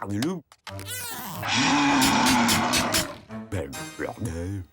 Barulho. Ben, bordel.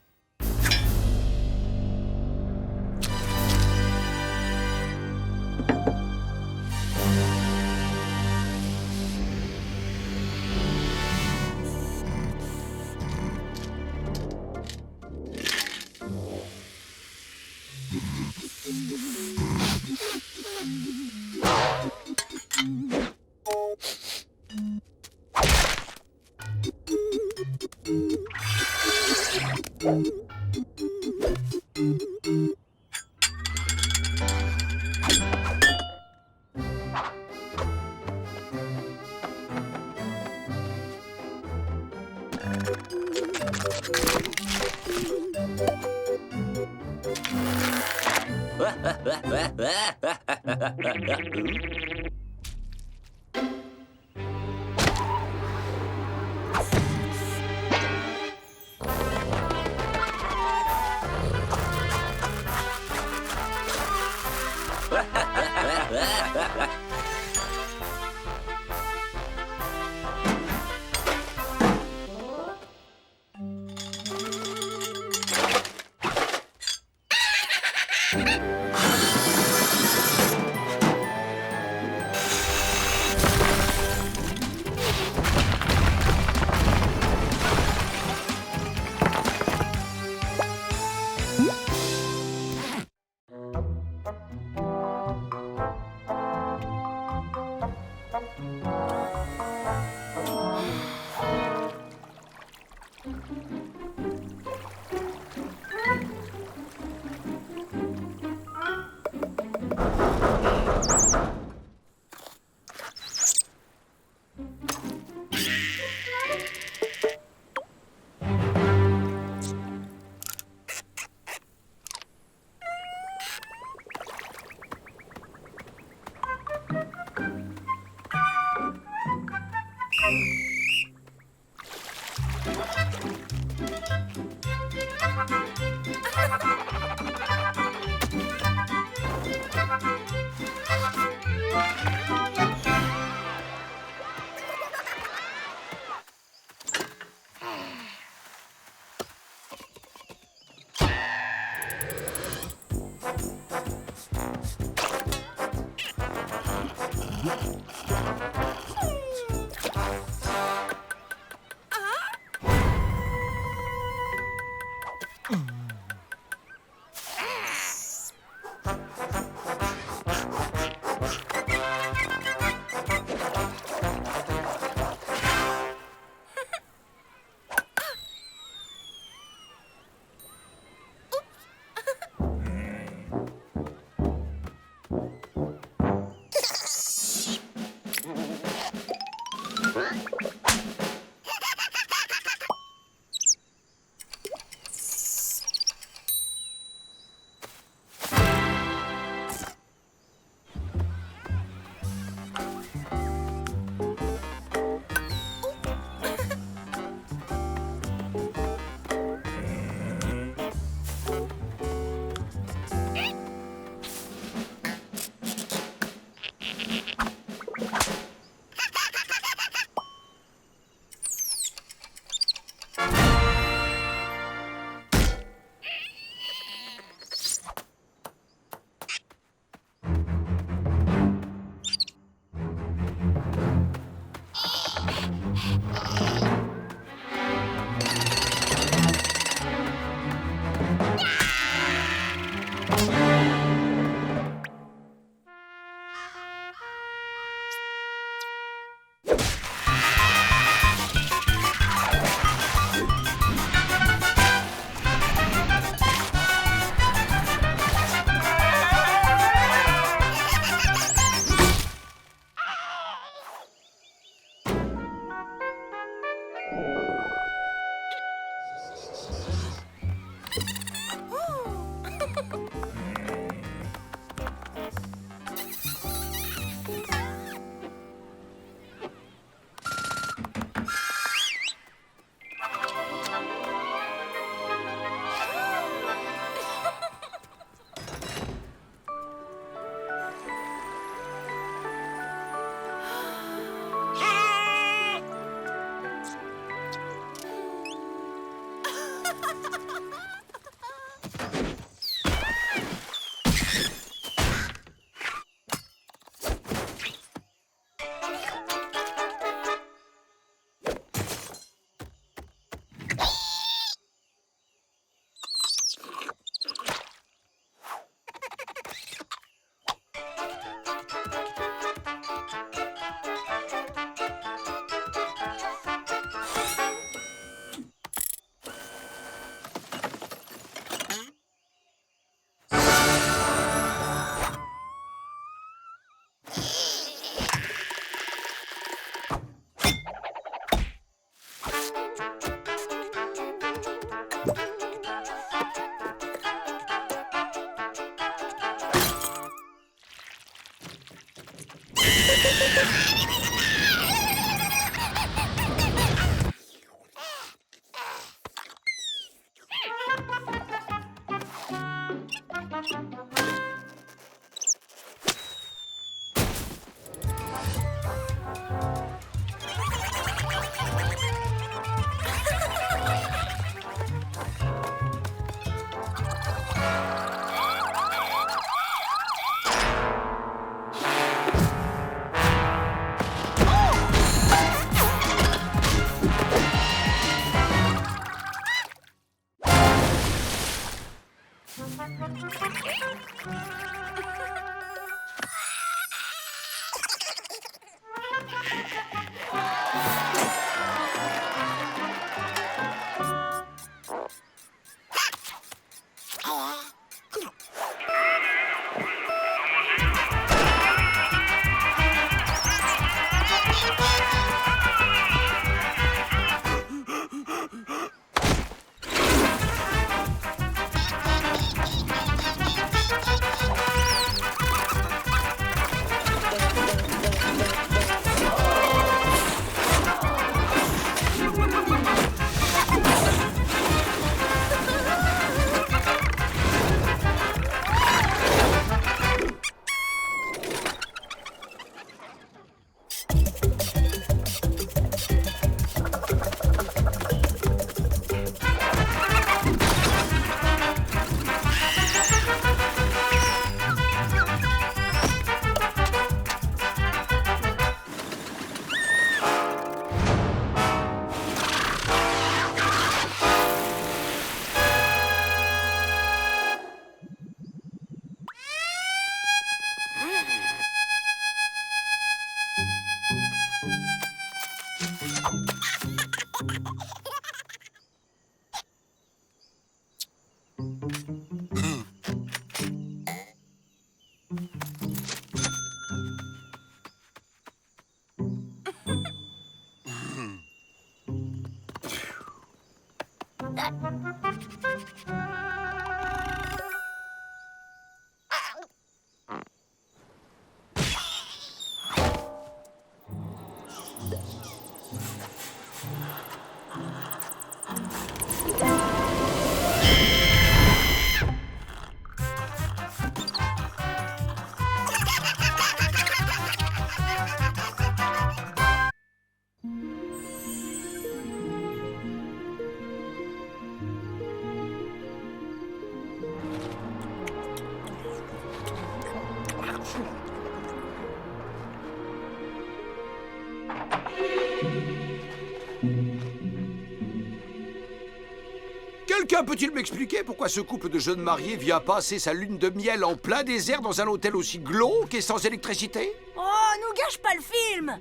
Quelqu'un peut-il m'expliquer pourquoi ce couple de jeunes mariés vient passer sa lune de miel en plein désert dans un hôtel aussi glauque et sans électricité? Oh, nous gâche pas le film!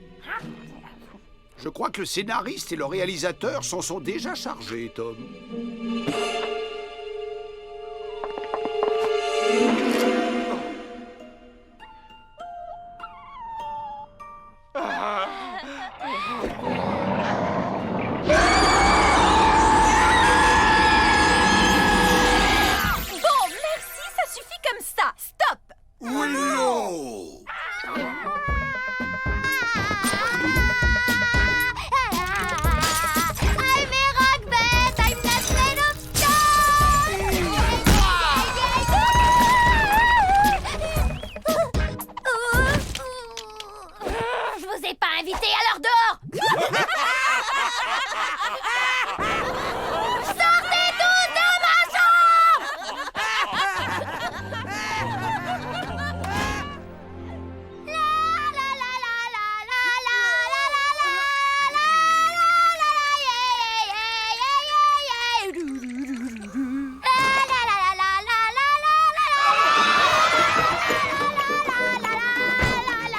Je crois que le scénariste et le réalisateur s'en sont déjà chargés, Tom.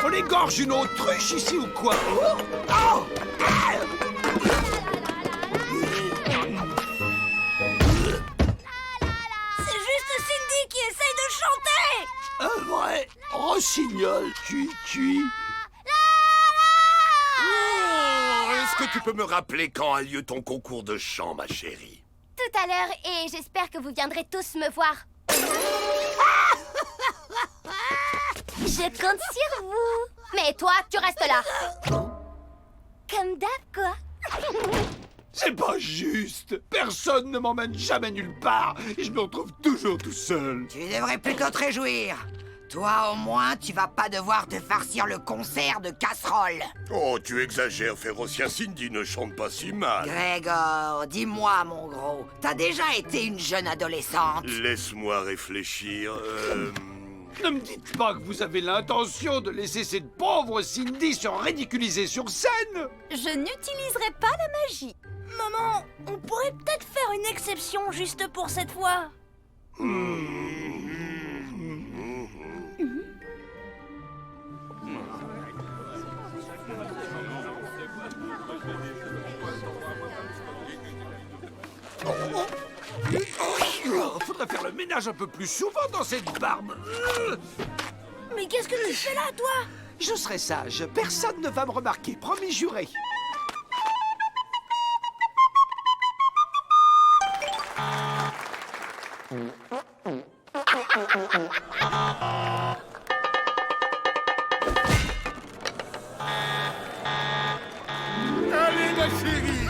On égorge une autruche ici ou quoi? Oh! C'est juste Cindy qui essaye de chanter! Un vrai rossignol cuit. Est-ce que tu peux me rappeler quand a lieu ton concours de chant, ma chérie? Tout tout à l'heure et j'espère que vous viendrez tous me voir. Je compte sur vous. Mais toi, tu restes là. Comme d'hab, quoi. C'est pas juste. Personne ne m'emmène jamais nulle part et je me retrouve toujours tout seul. Tu devrais plutôt te réjouir. Toi, au moins, tu vas pas devoir te farcir le concert de casseroles. Oh, tu exagères, Férocia. Cindy ne chante pas si mal. Grégor, dis-moi, mon gros, t'as déjà été une jeune adolescente. Laisse-moi réfléchir. Ne me dites pas que vous avez l'intention de laisser cette pauvre Cindy se ridiculiser sur scène. Je n'utiliserai pas la magie. Maman, on pourrait peut-être faire une exception juste pour cette fois. Faudrait faire le ménage un peu plus souvent dans cette barbe. Mais qu'est-ce que tu fais là, toi? Je serai sage. Personne ne va me remarquer. Promis juré. Allez, ma chérie.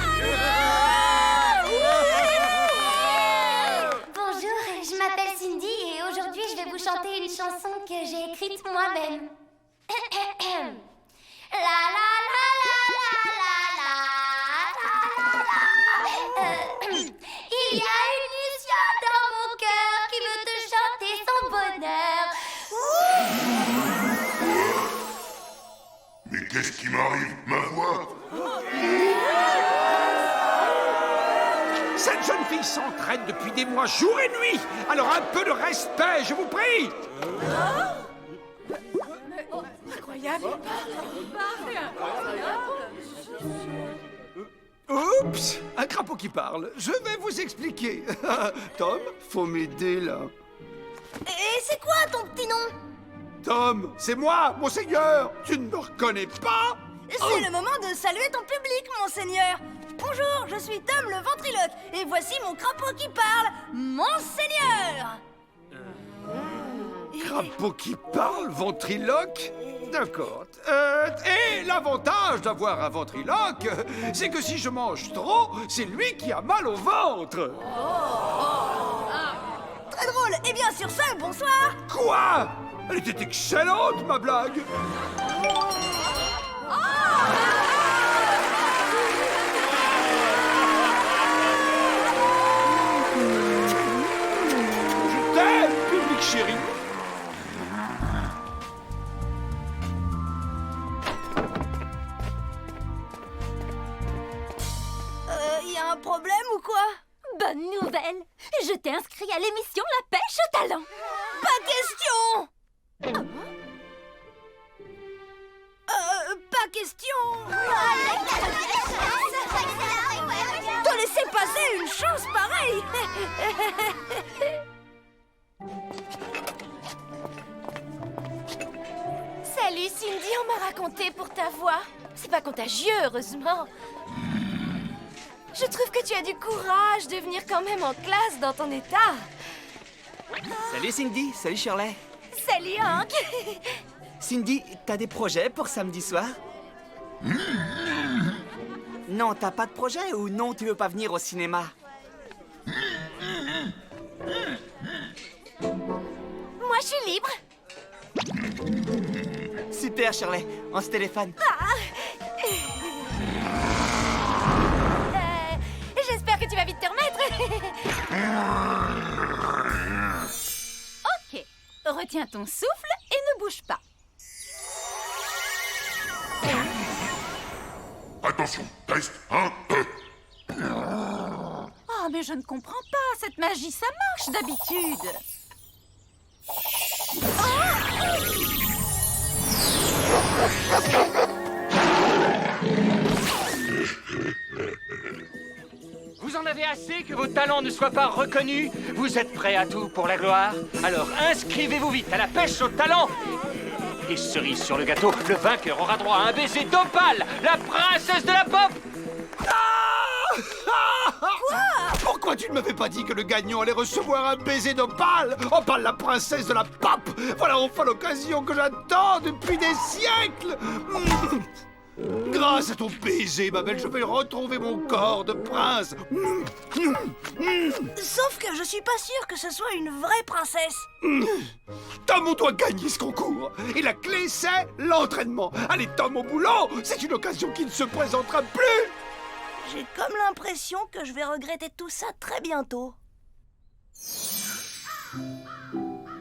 Bonjour, je m'appelle Cindy et aujourd'hui je vais vous chanter une chanson que j'ai écrite moi-même. La la la la la la la la. Il y a une Lucia dans mon cœur qui veut te chanter son bonheur. Mais qu'est-ce qui m'arrive? Ma voix? Cette jeune fille s'entraîne depuis des mois, jour et nuit. Alors un peu de respect, je vous prie. Oups, un crapaud qui parle. Je vais vous expliquer. Tom, faut m'aider là. Et c'est quoi ton petit nom? Tom, c'est moi, monseigneur. Tu ne me reconnais pas? C'est le moment de saluer ton public, monseigneur. Bonjour, je suis Tom le ventriloque et voici mon crapaud qui parle, monseigneur. Crapaud qui parle, ventriloque? D'accord. Et l'avantage d'avoir un ventriloque, c'est que si je mange trop, c'est lui qui a mal au ventre. Très drôle. Et bien sur ce, bonsoir. Quoi? Elle était excellente, ma blague. Je t'aime, public chéri. Y a un problème ou quoi? Bonne nouvelle, je t'ai inscrit à l'émission La Pêche au Talent. Pas question. Pas question. De laisser passer une chance pareille. Salut Cindy, on m'a raconté pour ta voix. C'est pas contagieux, heureusement. Je trouve que tu as du courage de venir quand même en classe dans ton état. Salut Cindy, salut Shirley. Salut Hank. Cindy, t'as des projets pour samedi soir? Non, t'as pas de projet ou non, tu veux pas venir au cinéma? Moi, je suis libre. Super Shirley, on se téléphone. J'espère que tu vas vite te remettre. Ok. Retiens ton souffle et ne bouge pas. Attention, test 1, 2. Oh, mais je ne comprends pas. Cette magie, ça marche d'habitude. Vous en avez assez que vos talents ne soient pas reconnus? Vous êtes prêts à tout pour la gloire? Alors inscrivez-vous vite à la pêche au talent! Et cerise sur le gâteau, le vainqueur aura droit à un baiser d'Opale, la princesse de la pop! Pourquoi Pourquoi tu ne m'avais pas dit que le gagnant allait recevoir un baiser d'Opale? Opale, la princesse de la pape. Voilà enfin l'occasion que j'attends depuis des siècles. Grâce à ton baiser, ma belle, je vais retrouver mon corps de prince. Sauf que je suis pas sûre que ce soit une vraie princesse. Tom, on doit gagner ce concours. Et la clé, c'est l'entraînement. Allez, Tom, au boulot. C'est une occasion qui ne se présentera plus. J'ai comme l'impression que je vais regretter tout ça très bientôt.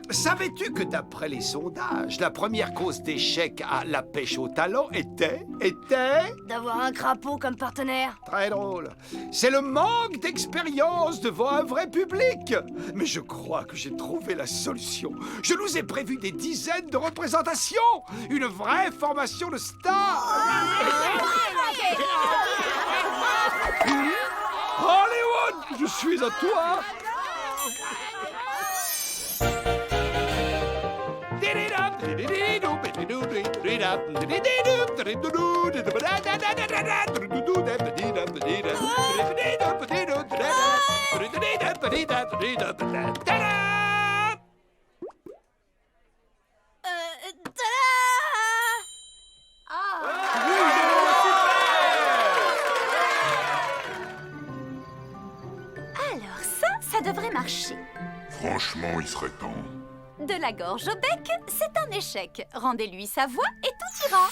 Savais-tu que d'après les sondages, la première cause d'échec à la pêche au talent était... D'avoir un crapaud comme partenaire. Très drôle. C'est le manque d'expérience devant un vrai public. Mais je crois que j'ai trouvé la solution. Je nous ai prévu des dizaines de représentations. Une vraie formation de stars. Hollywood, je suis à toi. Alors ça devrait marcher. Franchement, il serait temps. De la gorge au bec, c'est un échec. Rendez-lui sa voix et tout ira.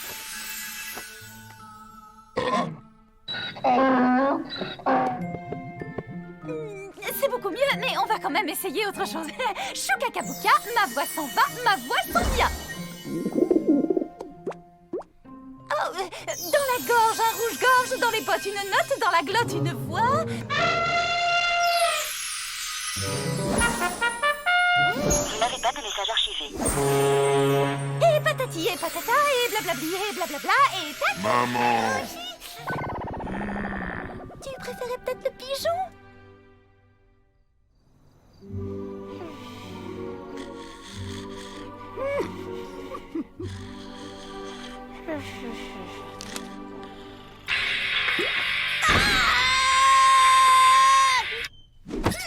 C'est beaucoup mieux, mais on va quand même essayer autre chose. Choukakabuka, ma voix s'en va, ma voix s'en vient. Oh, dans la gorge, un rouge-gorge, dans les bottes, une note, dans la glotte, une voix. Vous n'avez pas de message archivé. Et patati et patata et blablabli et blablabla et tac. Maman! Tu préférais peut-être le pigeon?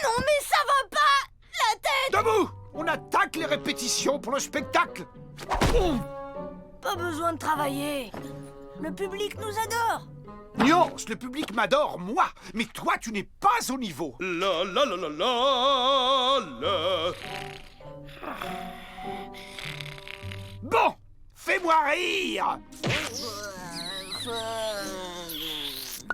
Non mais ça va pas! La tête! Debout! On attaque les répétitions pour le spectacle. Pas besoin de travailler. Le public nous adore. Nuance, le public m'adore, moi. Mais toi, tu n'es pas au niveau. La la la la la la. Bon, fais-moi rire.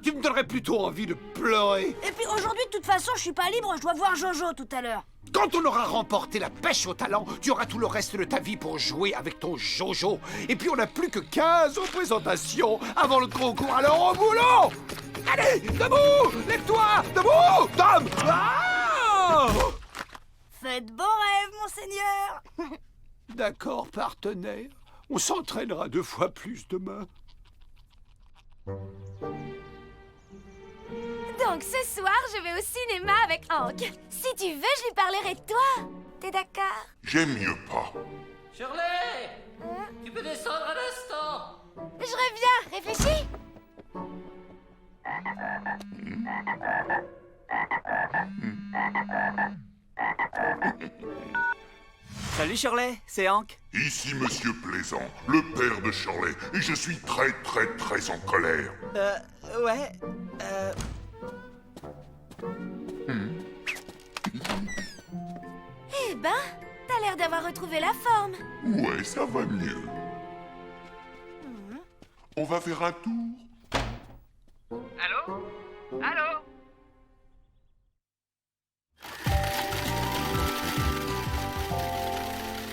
Tu me donnerais plutôt envie de pleurer. Et puis aujourd'hui, de toute façon, je suis pas libre, je dois voir Jojo tout à l'heure. Quand on aura remporté la pêche au talent, tu auras tout le reste de ta vie pour jouer avec ton Jojo. Et puis on n'a plus que 15 représentations avant le concours, alors au boulot! Allez, debout! Lève-toi! Debout! Tom! Ah! Faites beaux rêves, monseigneur. D'accord, partenaire. On s'entraînera 2 fois plus demain. Donc ce soir, je vais au cinéma avec Hank. Si tu veux, je lui parlerai de toi. T'es d'accord? J'aime mieux pas. Shirley! Tu peux descendre un instant? Je reviens, réfléchis. Salut Shirley, c'est Hank. Ici Monsieur Plaisant, le père de Shirley, et je suis très en colère. Ouais, Eh ben, t'as l'air d'avoir retrouvé la forme. Ouais, ça va mieux. On va faire un tour. Allô? Allô?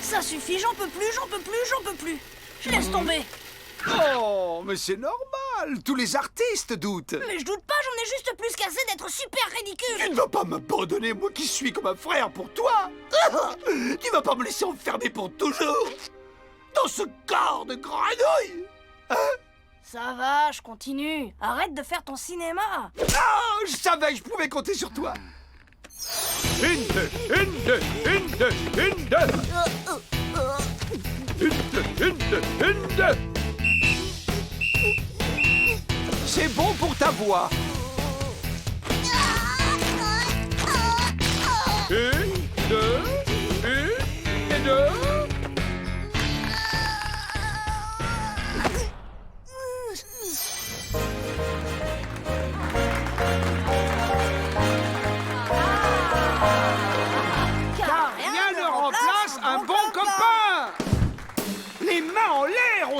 Ça suffit, j'en peux plus, j'en peux plus, j'en peux plus. Je laisse tomber. Oh, mais c'est normal. Tous les artistes doutent. Mais je doute pas, j'en ai juste plus qu'assez d'être super ridicule. Tu ne vas pas m'abandonner, moi qui suis comme un frère pour toi. Tu vas pas me laisser enfermer pour toujours dans ce corps de grenouille. Ça va, je continue. Arrête de faire ton cinéma. Oh, je savais que je pouvais compter sur toi. C'est bon pour ta voix.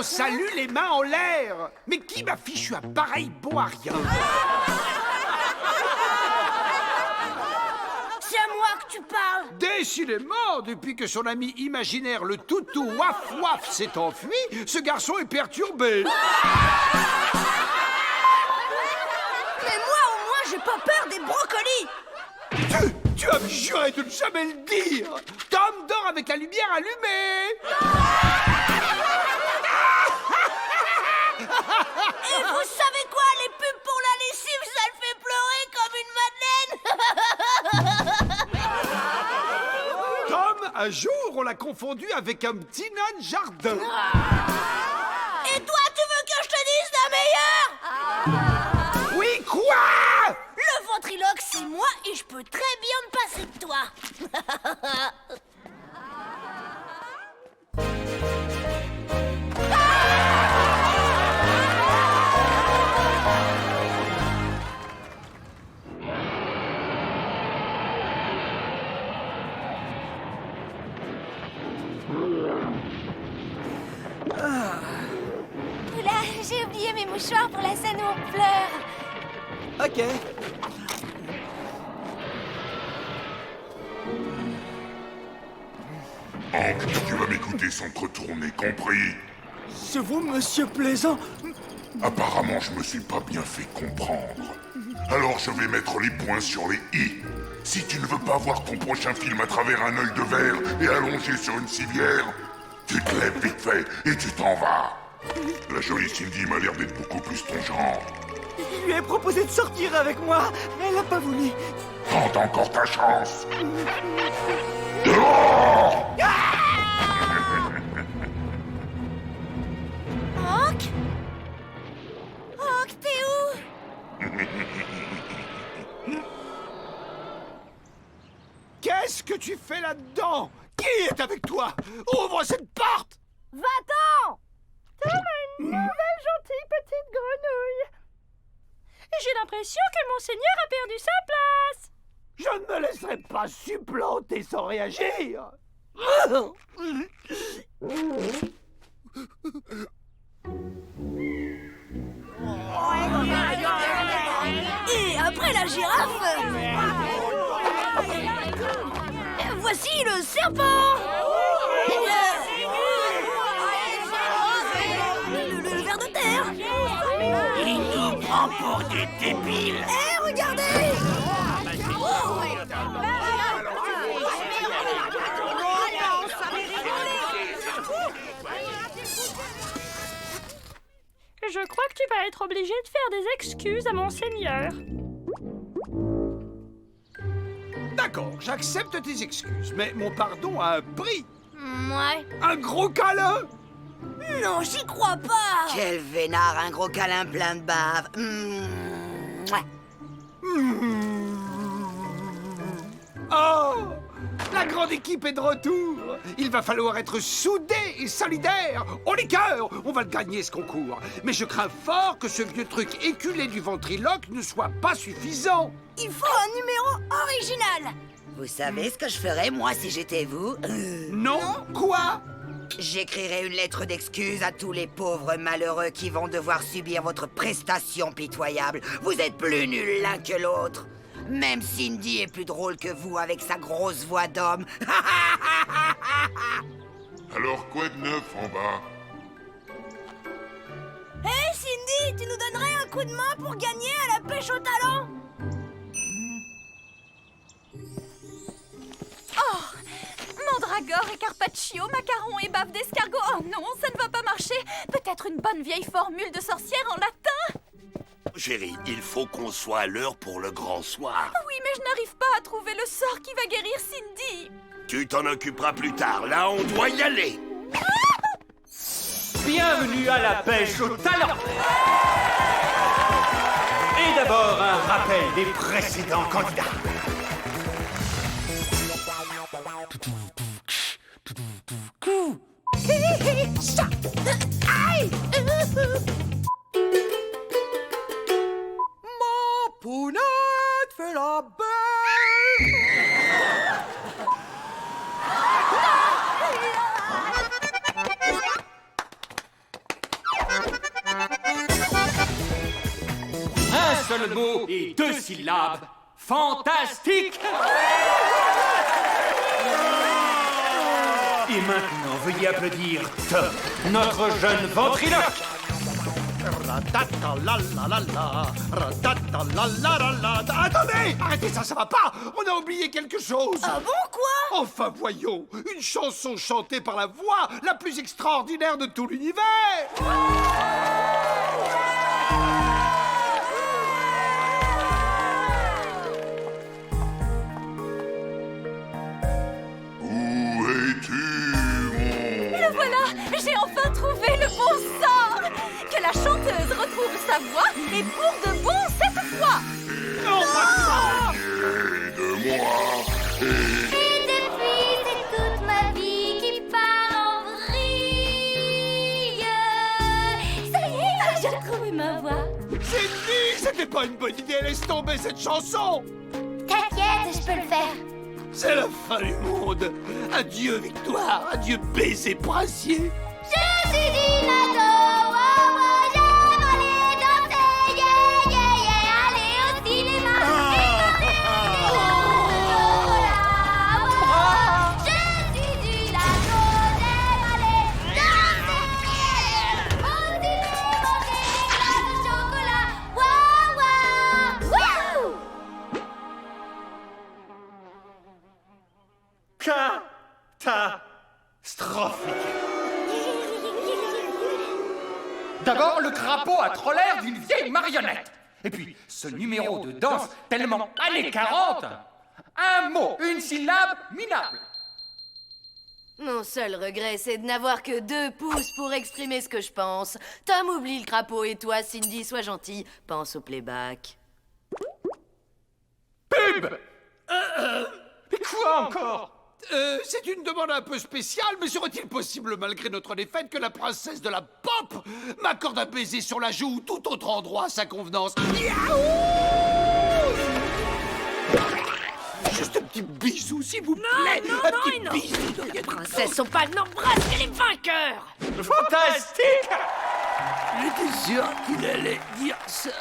salut les mains en l'air. Mais qui m'a fichu un pareil bon à rien? C'est à moi que tu parles. Décidément, depuis que son ami imaginaire, le toutou Waf Waf, s'est enfui, ce garçon est perturbé. Mais moi, au moins, j'ai pas peur des brocolis. Tu as juré de ne jamais le dire. Tom dort avec la lumière allumée. Et vous savez quoi, les pubs pour la lessive, ça le fait pleurer comme une madeleine. Tom, un jour, on l'a confondu avec un petit nain de jardin. Et toi, tu veux que je te dise la meilleure? Oui, quoi? Le ventriloque, c'est moi et je peux très bien me passer de toi. Oula, j'ai oublié mes mouchoirs pour la scène où on pleure. Ok. Hank, tu vas m'écouter sans te retourner, compris? C'est vous, monsieur Plaisant? Apparemment, je me suis pas bien fait comprendre. Alors je vais mettre les points sur les i. Si tu ne veux pas voir ton prochain film à travers un œil de verre et allongé sur une civière, tu te lèves vite fait et tu t'en vas. La jolie Cindy m'a l'air d'être beaucoup plus ton genre. Je lui ai proposé de sortir avec moi. Elle a pas voulu. Tente encore ta chance. Dehors! Hank? Hank, t'es où? Qu'est-ce que tu fais là-dedans? Qui est avec toi? Ouvre cette porte! Va-t'en! Tom a une nouvelle gentille petite grenouille. J'ai l'impression que Monseigneur a perdu sa place. Je ne me laisserai pas supplanter sans réagir. Et après la girafe, voici le serpent. Le ver de terre. Il nous prend pour des débiles. Eh, regardez! Je crois que tu vas être obligé de faire des excuses à Monseigneur. D'accord, j'accepte tes excuses, mais mon pardon a un prix. Ouais. Un gros câlin. Non, j'y crois pas. Quel vénard, un gros câlin plein de bave. Mouah. Oh, la grande équipe est de retour. Il va falloir être soudés et solidaires. On est cœur, on va le gagner ce concours. Mais je crains fort que ce vieux truc éculé du ventriloque ne soit pas suffisant. Il faut un numéro original. Vous savez ce que je ferais, moi, si j'étais vous? Non? Quoi? J'écrirai une lettre d'excuse à tous les pauvres malheureux qui vont devoir subir votre prestation pitoyable. Vous êtes plus nuls l'un que l'autre. Même Cindy est plus drôle que vous avec sa grosse voix d'homme. Alors quoi de neuf en bas? Hé, Cindy, tu nous donnerais un coup de main pour gagner à la pêche au talent? Oh, mandragore et carpaccio, macarons et bave d'escargot. Oh non, ça ne va pas marcher. Peut-être une bonne vieille formule de sorcière en latin. Chérie, il faut qu'on soit à l'heure pour le grand soir. Oui, mais je n'arrive pas à trouver le sort qui va guérir Cindy. Tu t'en occuperas plus tard. Là, on doit y aller. Bienvenue à la pêche au talent. Et d'abord, un rappel des précédents candidats. Aïe! Ma pounette fait la belle. seul mot et 2 syllabes. Fantastique! Et maintenant, veuillez applaudir Tom, notre jeune ventriloque. Attendez! Arrêtez ça, ça va pas! On a oublié quelque chose! Ah bon, quoi? Enfin, voyons! Une chanson chantée par la voix la plus extraordinaire de tout l'univers! Où es-tu, mon... Le voilà! J'ai enfin trouvé le bon sort! Que la chanteuse retrouve sa voix et pour de bon cette fois! Non, pas Aide-moi Et depuis, c'est toute ma vie qui part en vrille. Ça y est, j'ai retrouvé ma voix. Cindy, c'était pas une bonne idée, laisse tomber cette chanson! T'inquiète, je peux le faire. C'est la fin du monde! Adieu victoire, adieu baiser princier! Je suis Dinato, wow, wow, j'aime aller danser, yeah, yeah, yeah, aller au cinéma et manger au chocolat, wow. Je suis Dinato, j'aime aller danser au cinéma, manger des glaces au chocolat, wow, wow, wow. Catastrophique. D'abord, le crapaud a trop l'air d'une vieille marionnette. Et puis, ce numéro de danse tellement années 40. Un mot, une syllabe, minable. Mon seul regret, c'est de n'avoir que 2 pouces pour exprimer ce que je pense. Tom oublie le crapaud et toi, Cindy, sois gentille. Pense au playback. Pub. Mais quoi encore? C'est une demande un peu spéciale, mais serait-il possible, malgré notre défaite, que la princesse de la pop m'accorde un baiser sur la joue ou tout autre endroit à sa convenance? Yaouh! Juste un petit bisou, s'il vous plaît. Un petit bisou de rien Les du princesses tout. sont pas n'embrasse que les vainqueurs. Fantastique. J'étais sûr qu'il allait dire ça.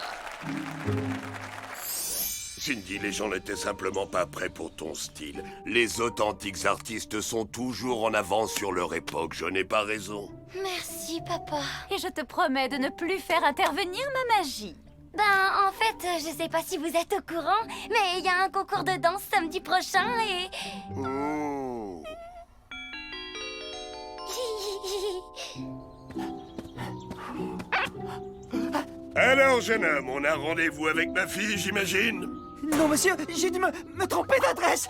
Cindy, les gens n'étaient simplement pas prêts pour ton style. Les authentiques artistes sont toujours en avance sur leur époque, je n'ai pas raison. Merci, papa. Et je te promets de ne plus faire intervenir ma magie. Ben, en fait, je sais pas si vous êtes au courant, mais il y a un concours de danse samedi prochain et... Mmh. Alors, jeune homme, on a rendez-vous avec ma fille, j'imagine? Non, monsieur, j'ai dû me tromper d'adresse.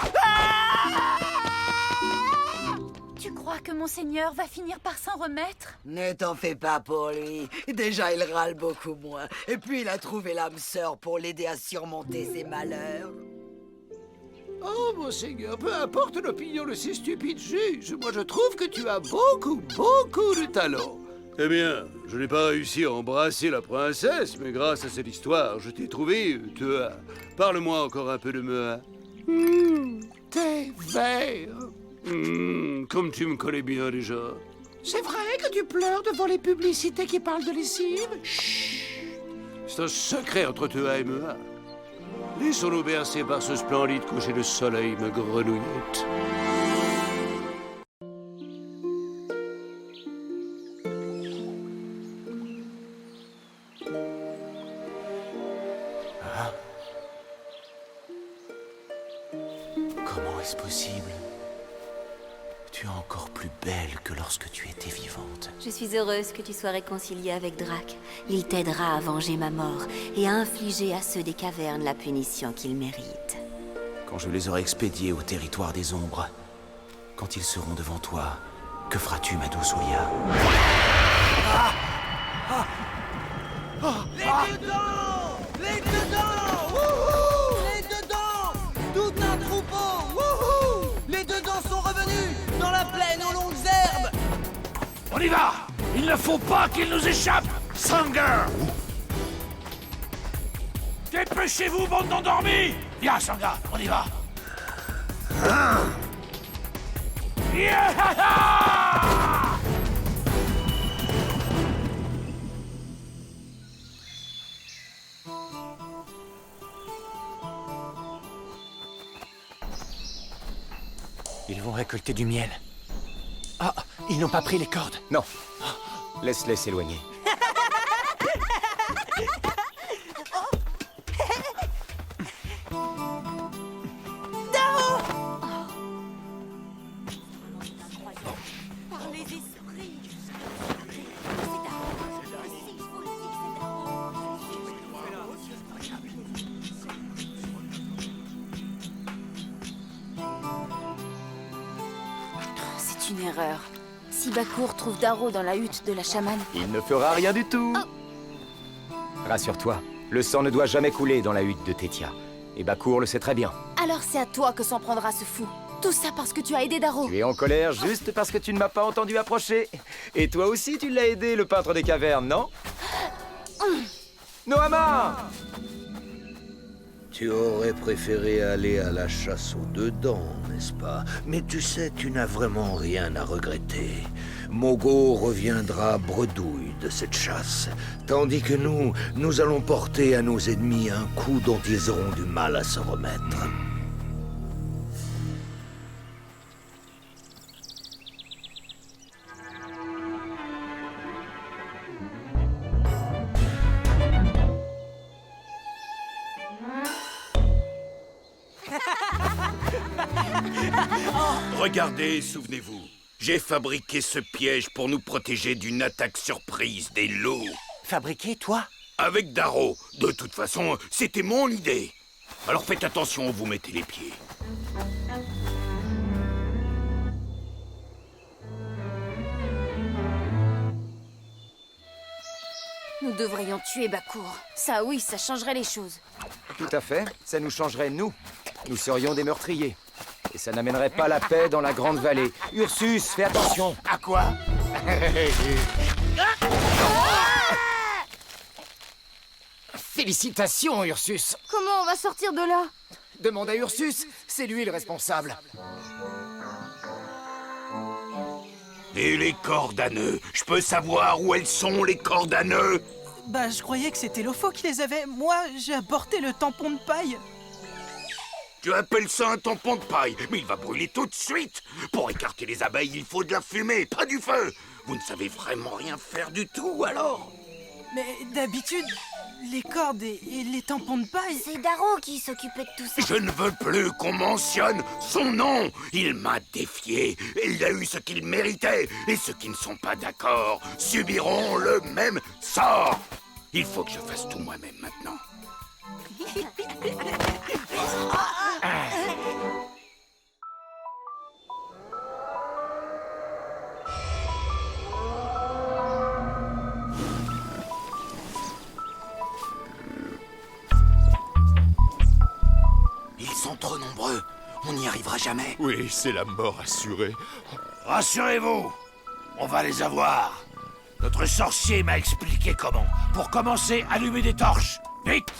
Tu crois que Monseigneur va finir par s'en remettre? Ne t'en fais pas pour lui. Déjà, il râle beaucoup moins. Et puis, il a trouvé l'âme sœur pour l'aider à surmonter ses malheurs. Oh, monseigneur, peu importe l'opinion de ces stupides juges, moi je trouve que tu as beaucoup, beaucoup de talent. Eh bien, je n'ai pas réussi à embrasser la princesse, mais grâce à cette histoire, je t'ai trouvé, toi. Parle-moi encore un peu de moi. T'es vert. Comme tu me connais bien déjà. C'est vrai que tu pleures devant les publicités qui parlent de lessive? Chut! C'est un secret entre toi et moi. Laissons-nous bercer par ce splendide coucher de soleil, ma grenouillette. Comment est-ce possible? Tu es encore plus belle que lorsque tu étais vivante. Je suis heureuse que tu sois réconciliée avec Drac. Il t'aidera à venger ma mort et à infliger à ceux des cavernes la punition qu'ils méritent. Quand je les aurai expédiés au territoire des ombres, quand ils seront devant toi, que feras-tu, ma douce Oulia? Les dedans! Les dedans! Wouhou! Les dedans! Tout un troupeau! Wouhou! Les dedans sont revenus dans la plaine aux longues herbes! On y va! Il ne faut pas qu'il nous échappe! Sangha! Dépêchez-vous, bande d'endormis! Viens, Sangha, on y va! Yeah! Ils vont récolter du miel. Ah, ils n'ont pas pris les cordes. Non. Laisse-les s'éloigner. C'est une erreur. Si Bakour trouve Daro dans la hutte de la chamane... Il ne fera rien du tout. Rassure-toi, le sang ne doit jamais couler dans la hutte de Tétia. Et Bakour le sait très bien. Alors c'est à toi que s'en prendra ce fou. Tout ça parce que tu as aidé Daro. Tu es en colère juste parce que tu ne m'as pas entendu approcher. Et toi aussi, tu l'as aidé, le peintre des cavernes, non? Noama! Tu aurais préféré aller à la chasse aux deux dents, n'est-ce pas? Mais tu sais, tu n'as vraiment rien à regretter. Mogo reviendra bredouille de cette chasse, tandis que nous allons porter à nos ennemis un coup dont ils auront du mal à se remettre. Regardez, souvenez-vous. J'ai fabriqué ce piège pour nous protéger d'une attaque surprise des loups. Fabriqué, toi? Avec Daro. De toute façon, c'était mon idée. Alors faites attention où vous mettez les pieds. Nous devrions tuer Bakour. Ça oui, ça changerait les choses. Tout à fait, ça nous changerait, nous. Nous serions des meurtriers. Et ça n'amènerait pas la paix dans la Grande Vallée. Ursus, fais attention. À quoi? Félicitations, Ursus. Comment on va sortir de là? Demande à Ursus, c'est lui le responsable. Et les cordes à nœuds? Je peux savoir où elles sont, les cordes à nœuds? Bah, je croyais que c'était Lofo qui les avait. Moi, j'ai apporté le tampon de paille. Tu appelles ça un tampon de paille? Mais il va brûler tout de suite. Pour écarter les abeilles, il faut de la fumée, pas du feu. Vous ne savez vraiment rien faire du tout, alors? Mais d'habitude, les cordes et les tampons de paille... C'est Daro qui s'occupait de tout ça. Je ne veux plus qu'on mentionne son nom. Il m'a défié. Il a eu ce qu'il méritait. Et ceux qui ne sont pas d'accord subiront le même sort. Il faut que je fasse tout moi-même maintenant. Ils sont trop nombreux. On n'y arrivera jamais. Oui, c'est la mort assurée. Rassurez-vous, on va les avoir. Notre sorcier m'a expliqué comment. Pour commencer, allumez des torches. Vite!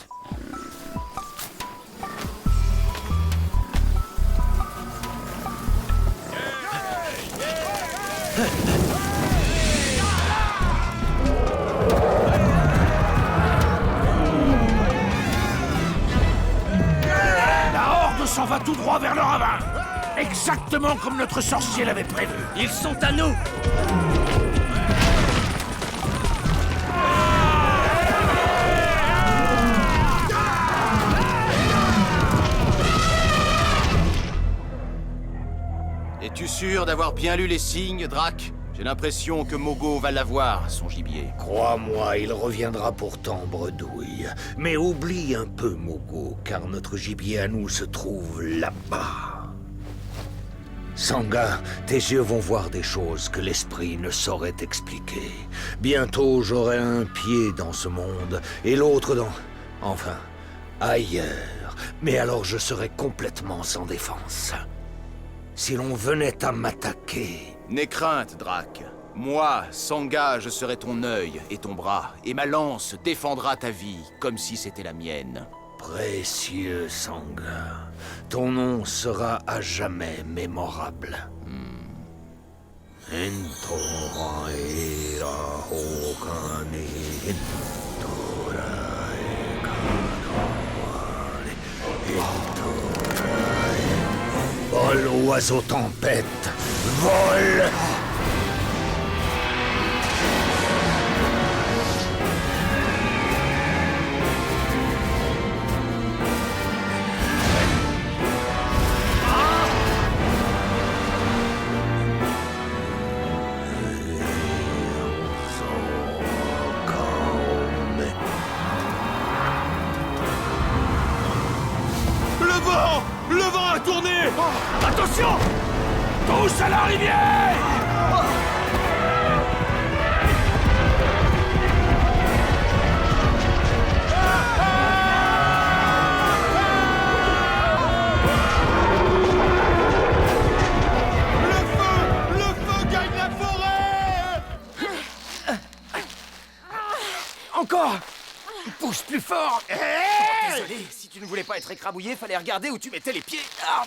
La horde s'en va tout droit vers le ravin. Exactement comme notre sorcier l'avait prévu. Ils sont à nous! Es-tu sûr d'avoir bien lu les signes, Drac? J'ai l'impression que Mogo va l'avoir, son gibier. Crois-moi, il reviendra pourtant, bredouille. Mais oublie un peu Mogo, car notre gibier à nous se trouve là-bas. Sangha, tes yeux vont voir des choses que l'esprit ne saurait expliquer. Bientôt, j'aurai un pied dans ce monde et l'autre dans... enfin, ailleurs. Mais alors je serai complètement sans défense. Si l'on venait à m'attaquer... N'aie crainte, Drac. Moi, Sangha, je serai ton œil et ton bras, et ma lance défendra ta vie, comme si c'était la mienne. Précieux Sangha, ton nom sera à jamais mémorable. oiseau tempête, vole! Le vent a tourné! Attention! Tous à la rivière! Le feu gagne la forêt! Encore! Pousse plus fort! Désolé, si tu ne voulais pas être écrabouillé, fallait regarder où tu mettais les pieds. Ah.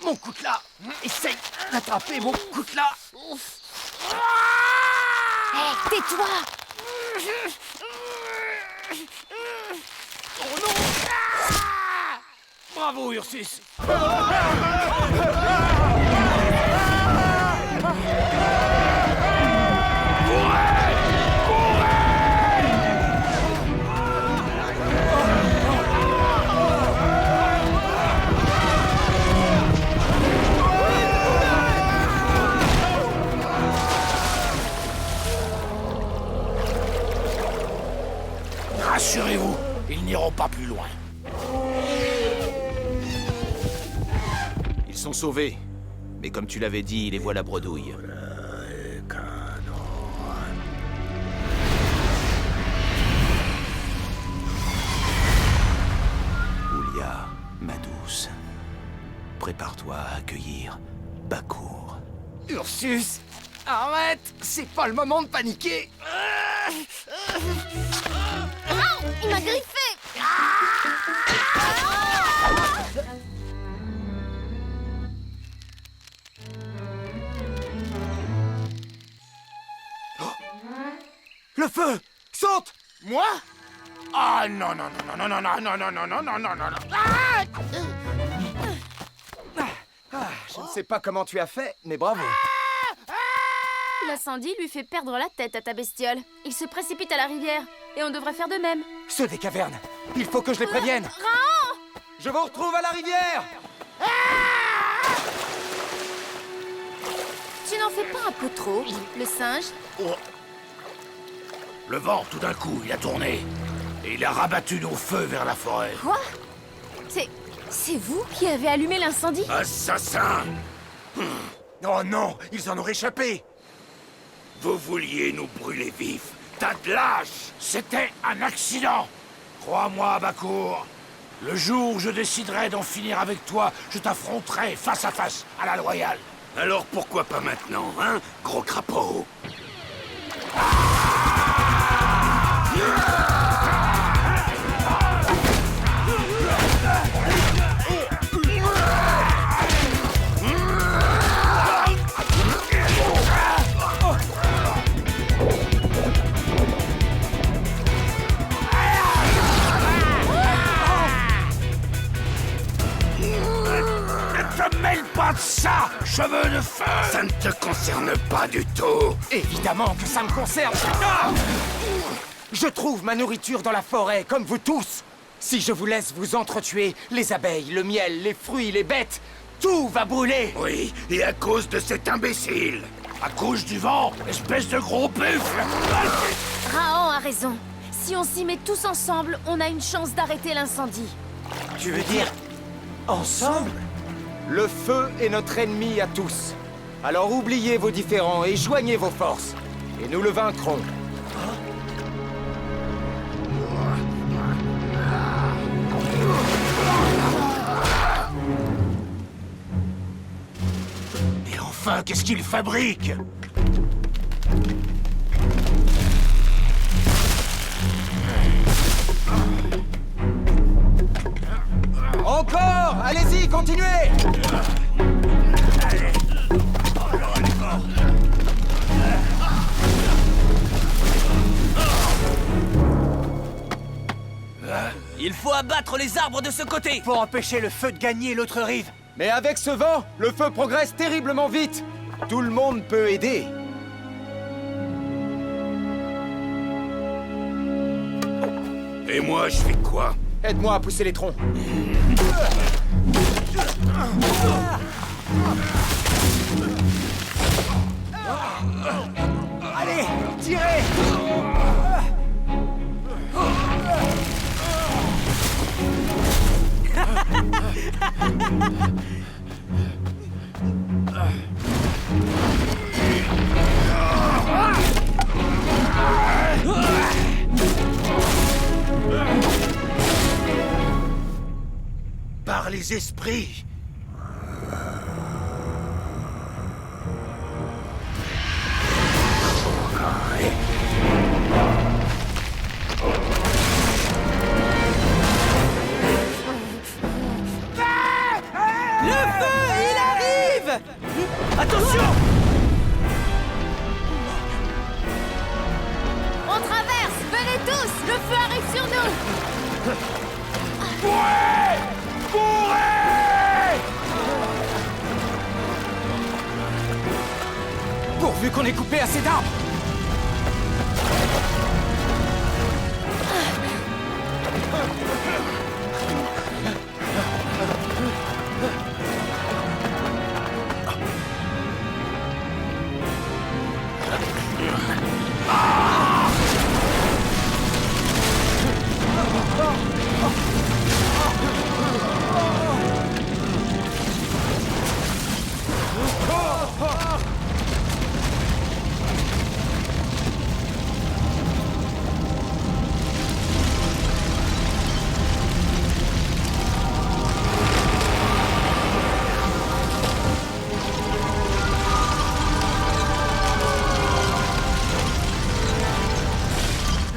Mon coutelas! Essaye d'attraper mon coutelas! Hé, tais-toi! Oh non! Bravo, Ursus! Rassurez-vous, ils n'iront pas plus loin. Ils sont sauvés. Mais comme tu l'avais dit, les voilà bredouilles. Oulia, ma douce, prépare-toi à accueillir Bakour. Ursus! Arrête! C'est pas le moment de paniquer! Il m'a griffé! Le feu! Saute! Moi? Ah non, non, non, non, non, non, non, non, non, non, non, non, non, non. Ah! Je ne sais pas comment tu as fait, mais bravo. L'incendie lui fait perdre la tête à ta bestiole. Il se précipite à la rivière. Et on devrait faire de même. Ceux des cavernes, il faut que je les prévienne. Raon! Je vous retrouve à la rivière! Tu n'en fais pas un peu trop, le singe? Oh. Le vent, tout d'un coup, il a tourné. Et il a rabattu nos feux vers la forêt. Quoi? C'est vous qui avez allumé l'incendie? Assassin! Oh non, ils en ont échappé! Vous vouliez nous brûler vifs. T'as de lâche! C'était un accident! Crois-moi, Bakour. Le jour où je déciderai d'en finir avec toi, je t'affronterai face à face à la loyale. Alors pourquoi pas maintenant, hein, gros crapaud? Pas de ça, cheveux de feu! Ça ne te concerne pas du tout! Évidemment que ça me concerne! Ah! Je trouve ma nourriture dans la forêt, comme vous tous! Si je vous laisse vous entretuer, les abeilles, le miel, les fruits, les bêtes, tout va brûler! Oui, et à cause de cet imbécile! À cause du vent, espèce de gros buffle! Raon a raison. Si on s'y met tous ensemble, on a une chance d'arrêter l'incendie. Tu veux dire... ensemble? Le feu est notre ennemi à tous. Alors oubliez vos différends et joignez vos forces. Et nous le vaincrons. Et enfin, qu'est-ce qu'il fabrique? Encore! Allez-y, continuez! Il faut abattre les arbres de ce côté! Pour empêcher le feu de gagner l'autre rive. Mais avec ce vent, le feu progresse terriblement vite. Tout le monde peut aider. Et moi, je fais quoi? Aide-moi à pousser les troncs. Allez, tirez! Par les esprits! Attention! On traverse! Venez tous! Le feu arrive sur nous! Courez! Courez! Pourvu qu'on ait coupé assez d'arbres!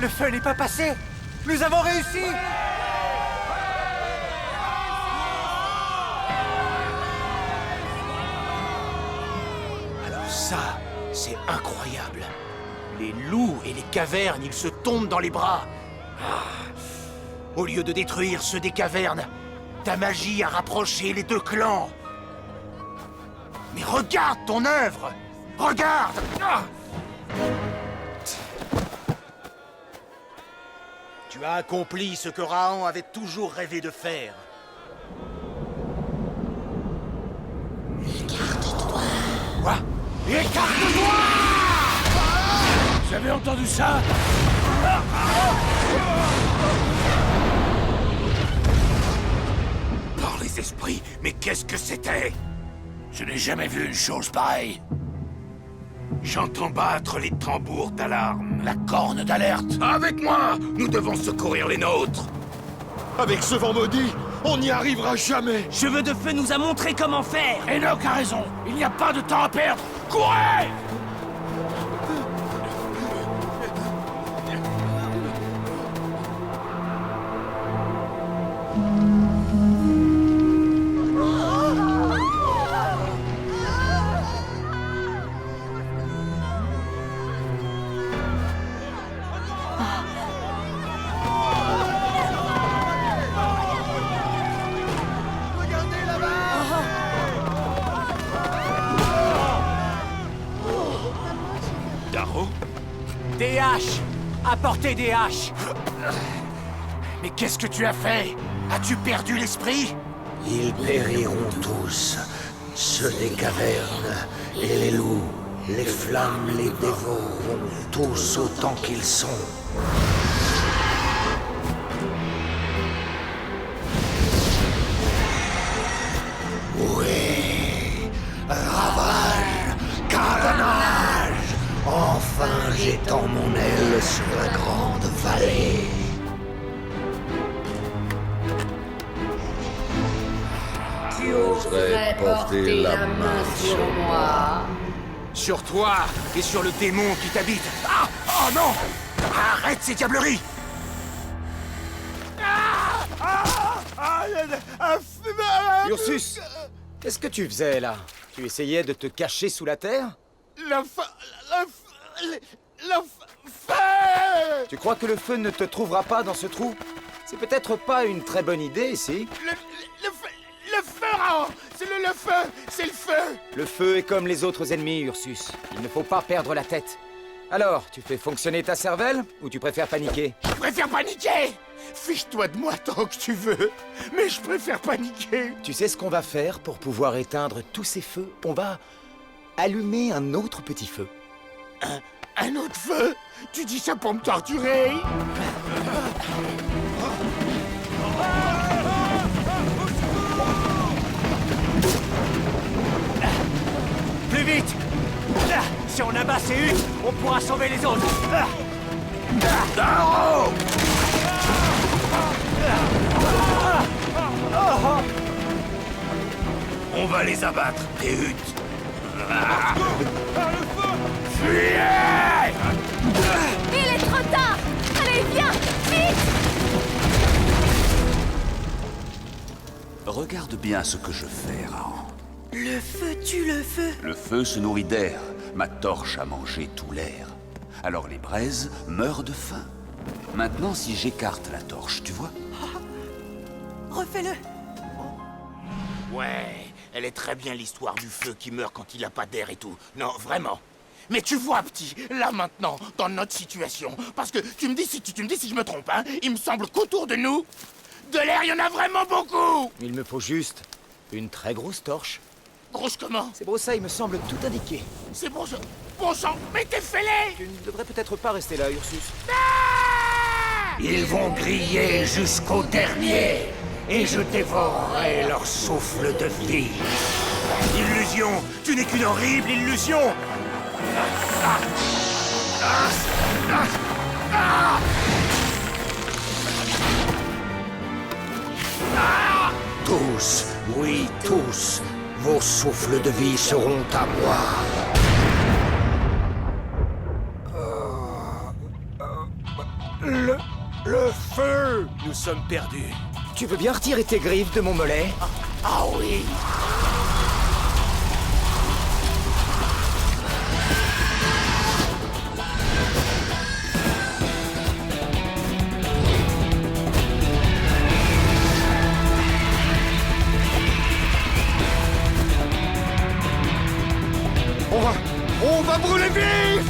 Le feu n'est pas passé! Nous avons réussi! Alors ça, c'est incroyable. Les loups et les cavernes, ils se tombent dans les bras. Ah. Au lieu de détruire ceux des cavernes, ta magie a rapproché les deux clans. Mais regarde ton œuvre! Regarde! Ah. Tu as accompli ce que Rahan avait toujours rêvé de faire. Écarte-toi! Quoi? Écarte-toi! Vous avez entendu ça? Par les esprits, mais qu'est-ce que c'était? Je n'ai jamais vu une chose pareille. J'entends battre les tambours d'alarme. La corne d'alerte. Avec moi! Nous devons secourir les nôtres. Avec ce vent maudit, on n'y arrivera jamais. Cheveux de feu nous a montré comment faire! Enoch a raison. Il n'y a pas de temps à perdre. Courez! Des haches! Apportez des haches! Mais qu'est-ce que tu as fait? As-tu perdu l'esprit? Ils périront tous, ceux des cavernes et les loups. Les flammes les dévoreront tous autant qu'ils sont. Oui, ravage, carnage. Enfin, j'étends mon aile sur la grande vallée. Qui oserait porter la main sur moi? Sur toi et sur le démon qui t'habite. Ah! Oh non! Arrête ces diableries! Ursus, qu'est-ce que tu faisais là? Tu essayais de te cacher sous la terre? Feu! Tu crois que le feu ne te trouvera pas dans ce trou? C'est peut-être pas une très bonne idée, si? Le feu Non, c'est le feu. C'est le feu. Le feu est comme les autres ennemis, Ursus. Il ne faut pas perdre la tête. Alors, tu fais fonctionner ta cervelle ou tu préfères paniquer? Je préfère paniquer. Fiche-toi de moi tant que tu veux, mais je préfère paniquer. Tu sais ce qu'on va faire pour pouvoir éteindre tous ces feux? On va allumer un autre petit feu. Un autre feu? Tu dis ça pour me torturer? Plus vite! Si on abat ces huttes, on pourra sauver les autres. Darrow! On va les abattre, tes huttes. Fuyez! Il est trop tard! Allez, viens! Vite! Regarde bien ce que je fais, Raon. Le feu tue le feu. Le feu se nourrit d'air. Ma torche a mangé tout l'air. Alors les braises meurent de faim. Maintenant, si j'écarte la torche, tu vois? Refais-le. Ouais, elle est très bien l'histoire du feu qui meurt quand il a pas d'air et tout. Non, vraiment. Mais tu vois, petit, là maintenant, dans notre situation, parce que tu me dis si je me trompe, hein, il me semble qu'autour de nous, de l'air, il y en a vraiment beaucoup. Il me faut juste une très grosse torche. Grosse comment? C'est beau, ça, il me semble tout indiqué. C'est bon, bon sang, mais t'es fêlé! Tu ne devrais peut-être pas rester là, Ursus. Ils vont griller jusqu'au dernier, et je dévorerai leur souffle de vie. Illusion! Tu n'es qu'une horrible illusion! Tous, oui, tous, vos souffles de vie seront à moi. Le feu! Nous sommes perdus. Tu veux bien retirer tes griffes de mon mollet? Ah oui! On va brûler vif!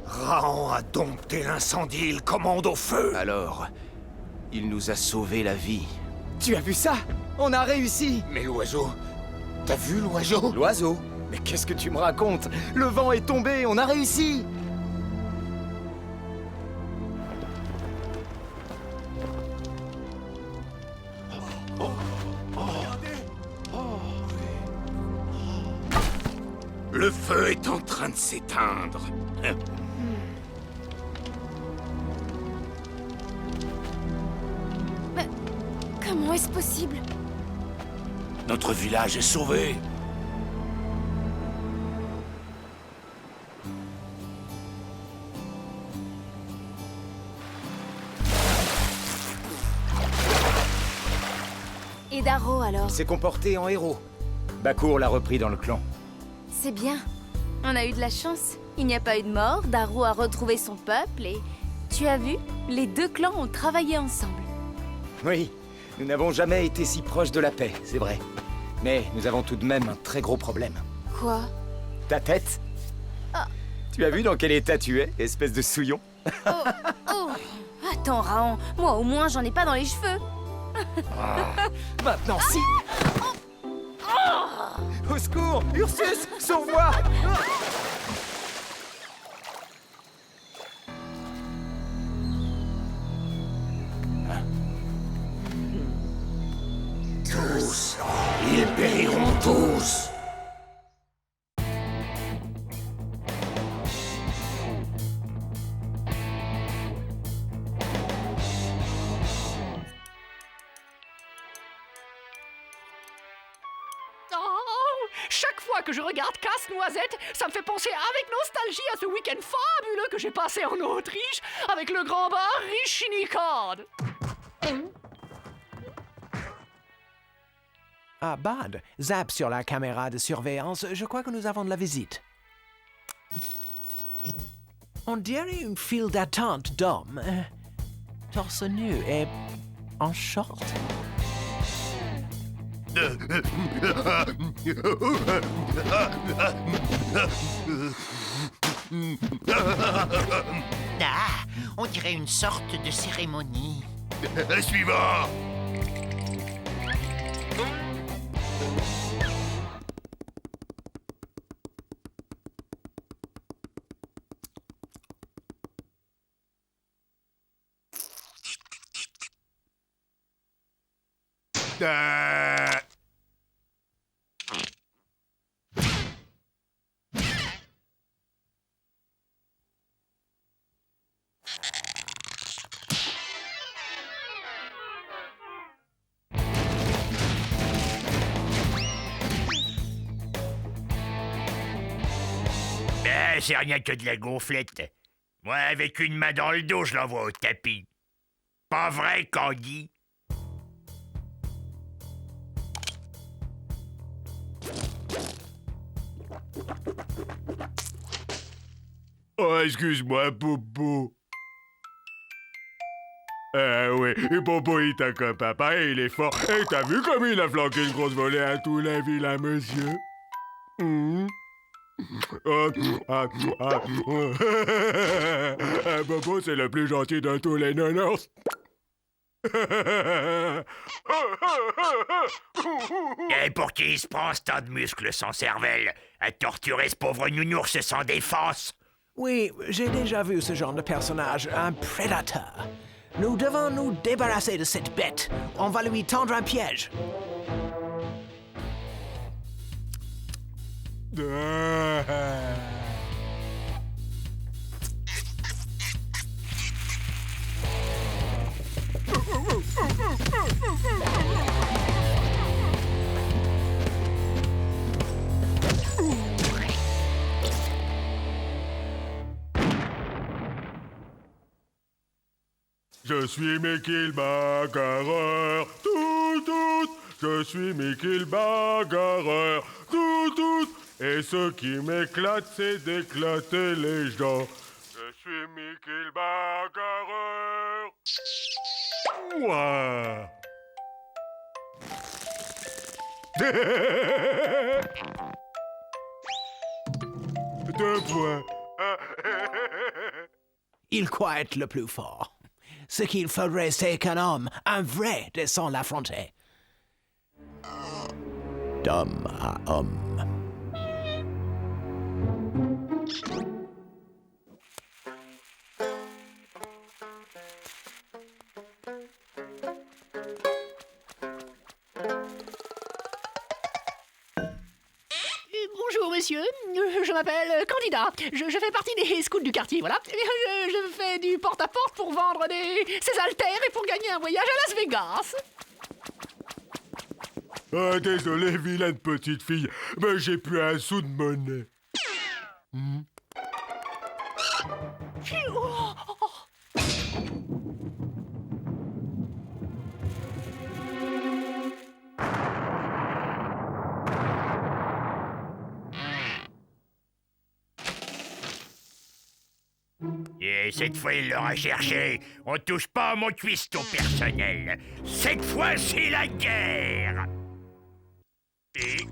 Raon a dompté l'incendie, il commande au feu. Alors, il nous a sauvé la vie. Tu as vu ça? On a réussi! Mais l'oiseau... T'as vu l'oiseau? L'oiseau? Mais qu'est-ce que tu me racontes? Le vent est tombé, on a réussi! Le feu est en train de s'éteindre. Mais comment est-ce possible? Notre village est sauvé. Et Darrow alors? Il s'est comporté en héros. Bakour l'a repris dans le clan. C'est bien. On a eu de la chance. Il n'y a pas eu de mort, Darrow a retrouvé son peuple et... Tu as vu? Les deux clans ont travaillé ensemble. Oui, nous n'avons jamais été si proches de la paix, c'est vrai. Mais nous avons tout de même un très gros problème. Quoi? Ta tête? Ah. Tu as vu dans quel état tu es, espèce de souillon? Oh. Attends, Raon, moi au moins j'en ai pas dans les cheveux. Maintenant, si! Au secours! Ursus! Sauve-moi! Tous! Ils périront tous! Chaque fois que je regarde Casse-Noisette, ça me fait penser avec nostalgie à ce week-end fabuleux que j'ai passé en Autriche avec le grand bar Richinikard. Ah, Bud, zap sur la caméra de surveillance. Je crois que nous avons de la visite. On dirait une file d'attente d'hommes. Torse nu et en short. Ah, on dirait une sorte de cérémonie. Suivant. C'est rien que de la gonflette. Moi, avec une main dans le dos, je l'envoie au tapis. Pas vrai, Candy? Oh, excuse-moi, Popo. Oui, et Popo, il t'a comme papa et il est fort. Et t'as vu comme il a flanqué une grosse volée à tous les vilains monsieur? Popo, c'est le plus gentil de tous les nounours. Et pour qui il se prend ce tas de muscles sans cervelle à torturer ce pauvre nounours sans défense? Oui, j'ai déjà vu ce genre de personnage, un prédateur. Nous devons nous débarrasser de cette bête. On va lui tendre un piège. Je suis Mickey le bagarreur, tout. Je suis Mickey le bagarreur, tout. Et ce qui m'éclate, c'est d'éclater les gens. Je suis Mickey le bagarreur. Ouah. 2 points. Il croit être le plus fort. Ce qu'il faudrait, c'est qu'un homme, un vrai, descende l'affronter. D'homme à homme. Bonjour monsieur, je m'appelle Candida, je fais partie des scouts du quartier, voilà. Je fais du porte-à-porte pour vendre ces haltères et pour gagner un voyage à Las Vegas. Ah, désolé, vilaine petite fille, mais j'ai plus un sou de monnaie. Et cette fois, il l'aura cherché. On touche pas à mon cuistot personnel. Cette fois, c'est la guerre. Et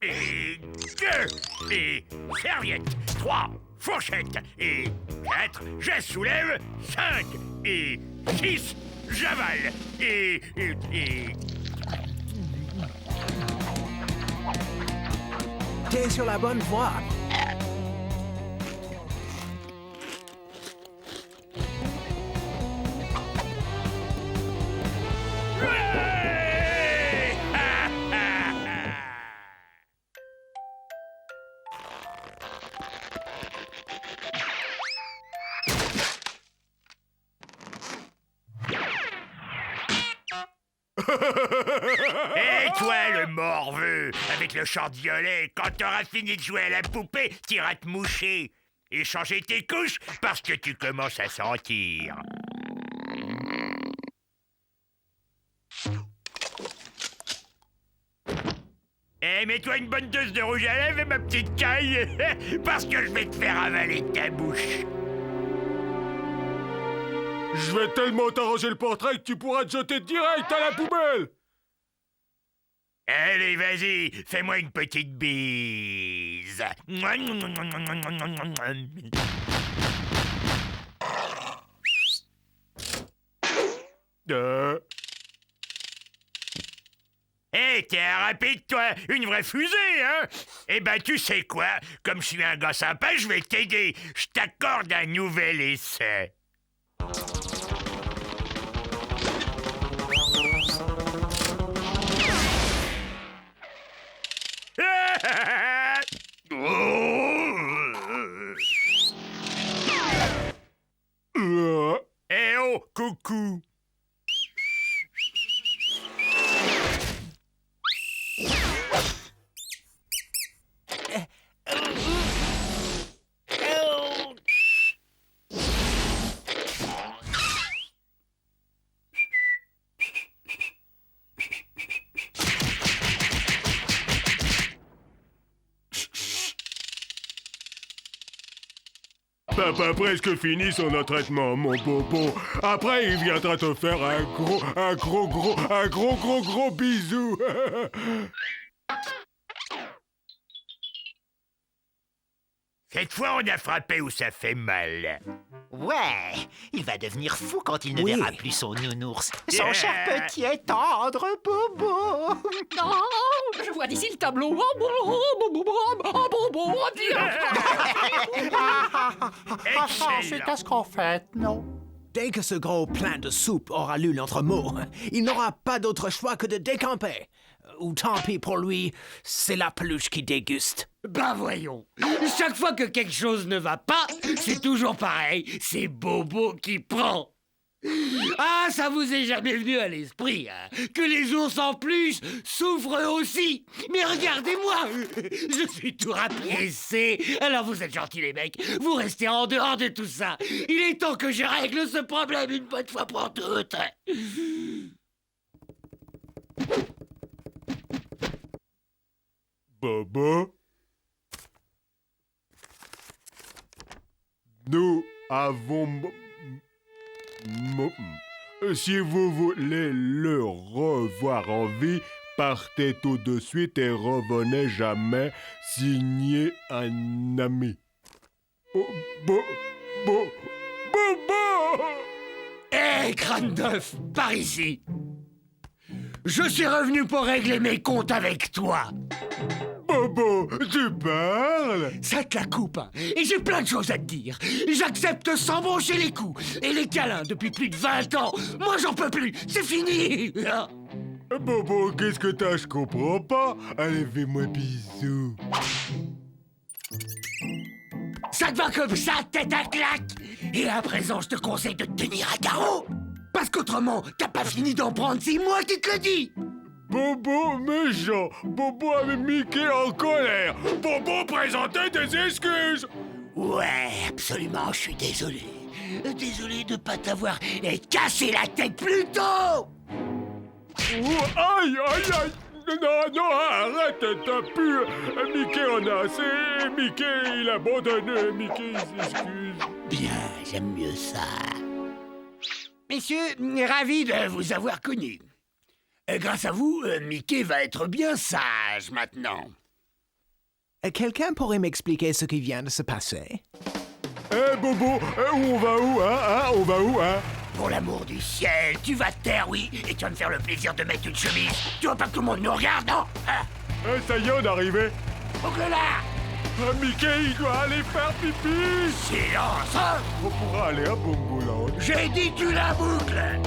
1, et 2, et serviette. 3, fourchette. Et 4, je soulève. 5, et 6, j'avale. Et... T'es sur la bonne voie. Et toi, le morveux, avec le short violet, quand t'auras fini de jouer à la poupée, t'iras te moucher et changer tes couches parce que tu commences à sentir. Eh, mets-toi une bonne dose de rouge à lèvres, ma petite caille, parce que je vais te faire avaler ta bouche. Je vais tellement t'arranger le portrait que tu pourras te jeter direct à la poubelle. Allez, vas-y, fais-moi une petite bise. Hé, t'es un rapide, toi. Une vraie fusée, hein? Eh ben, tu sais quoi? Comme je suis un gars sympa, je vais t'aider. Je t'accorde un nouvel essai. Eh oh, coucou. Papa a presque fini son entraînement, mon bobo. Après, il viendra te faire un gros bisou. Cette fois, on a frappé où ça fait mal. Ouais, il va devenir fou quand il ne verra plus son nounours. Son cher petit et tendre Bobo. Non, je vois d'ici le tableau. Oh, Bobo, C'est à ce qu'on fait, non? Dès que ce gros plein de soupe aura lu notre mot, il n'aura pas d'autre choix que de décamper. Ou tant pis pour lui, c'est la peluche qui déguste. Bah voyons, chaque fois que quelque chose ne va pas, c'est toujours pareil, c'est Bobo qui prend. Ah, ça vous est jamais venu à l'esprit, hein, que les ours en plus souffrent aussi. Mais regardez-moi, je suis tout rapiécé. Alors vous êtes gentils les mecs, vous restez en dehors de tout ça. Il est temps que je règle ce problème une bonne fois pour toutes. Bobo, nous avons... Si vous voulez le revoir en vie, partez tout de suite et revenez jamais, signé un ami. Bobo. Hé, crâne d'œuf, par ici. Je suis revenu pour régler mes comptes avec toi. Bobo, tu parles? Ça te la coupe, hein. Et j'ai plein de choses à te dire. J'accepte sans broncher les coups. Et les câlins depuis plus de 20 ans. Moi, j'en peux plus. C'est fini. Bobo, qu'est-ce que t'as? Je comprends pas. Allez, fais-moi bisous. Ça te va comme ça, tête à claque? Et à présent, je te conseille de te tenir à carreau. Parce qu'autrement, t'as pas fini d'en prendre, c'est moi qui te le dis. Bobo méchant, Bobo avec Mickey en colère. Bobo présentait des excuses. Ouais, absolument, je suis désolé. Désolé de pas t'avoir cassé la tête plus tôt. Aïe. Non, arrête, t'as pu. Mickey en a assez. Mickey, il a abandonné. Mickey, il s'excuse. Bien, j'aime mieux ça. Messieurs, ravi de vous avoir connus. Grâce à vous, Mickey va être bien sage maintenant. Quelqu'un pourrait m'expliquer ce qui vient de se passer? Bobo, on va où, hein? On va où, hein? Pour l'amour du ciel, tu vas te taire, oui, et tu vas me faire le plaisir de mettre une chemise. Tu vois pas que tout le monde nous regarde, non? Ça y est, on est arrivé. Donc là! Mickey, il doit aller faire pipi. Silence! On pourra aller à Bomboland. J'ai dit tu la boucles!